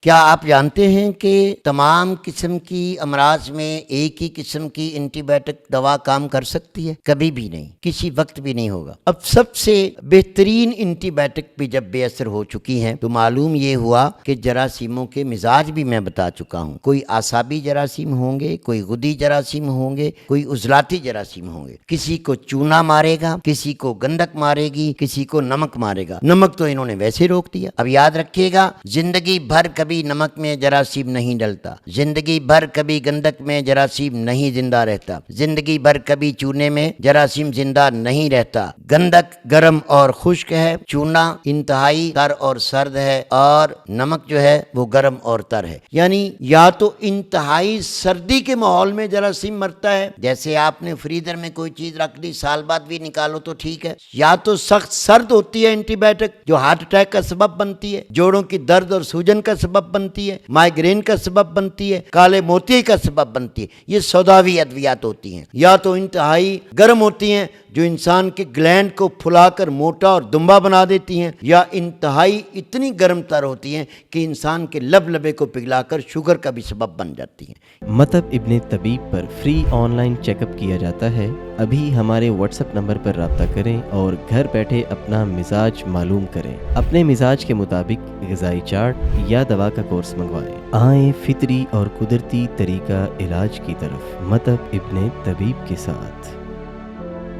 کیا آپ جانتے ہیں کہ تمام قسم کی امراض میں ایک ہی قسم کی اینٹی بائیوٹک دوا کام کر سکتی ہے؟ کبھی بھی نہیں، کسی وقت بھی نہیں ہوگا۔ اب سب سے بہترین اینٹی بائیوٹک بھی جب بے اثر ہو چکی ہیں تو معلوم یہ ہوا کہ جراثیموں کے مزاج بھی میں بتا چکا ہوں۔ کوئی اعصابی جراثیم ہوں گے، کوئی غدی جراثیم ہوں گے، کوئی عضلاتی جراثیم ہوں گے۔ کسی کو چونا مارے گا، کسی کو گندک مارے گی، کسی کو نمک مارے گا۔ نمک تو انہوں نے ویسے روک دیا۔ اب یاد رکھیے گا، زندگی بھر کبھی نمک میں جراثیم نہیں ڈلتا، زندگی بھر کبھی گندک میں جراثیم نہیں زندہ رہتا، زندگی بھر کبھی چونے میں جراثیم زندہ نہیں رہتا۔ گندک گرم اور خشک ہے، چونا انتہائی تر اور سرد ہے، اور نمک جو ہے وہ گرم اور تر ہے۔ یعنی یا تو انتہائی سردی کے ماحول میں جراثیم مرتا ہے، جیسے آپ نے فریزر میں کوئی چیز رکھ دی، سال بعد بھی نکالو تو ٹھیک ہے، یا تو سخت سرد ہوتی ہے اینٹی بائیوٹک جو ہارٹ اٹیک کا سبب بنتی ہے، جوڑوں کی درد اور سوجن کا سبب بنتی ہے، مائیگرین کا سبب بنتی ہے، کالے موتی کا سبب بنتی ہے۔ یہ سوداوی ادویات ہوتی ہیں۔ یا تو انتہائی گرم ہوتی ہیں جو انسان کے گلینڈ کو پھلا کر موٹا اور دمبا بنا دیتی ہیں، یا انتہائی اتنی گرم تر ہوتی ہیں کہ انسان کے لبے کو پگھلا کر شوگر کا بھی سبب بن جاتی ہیں۔ مطب ابن طبیب پر free online check up کیا جاتا ہے۔ ابھی ہمارے واٹس ایپ نمبر پر رابطہ کریں اور گھر بیٹھے اپنا مزاج معلوم کریں۔ اپنے مزاج کے مطابق غذائی چارٹ یا دوا کا کورس منگوائیں۔ آئیں فطری اور قدرتی طریقہ علاج کی طرف، مطب ابن طبیب کے ساتھ۔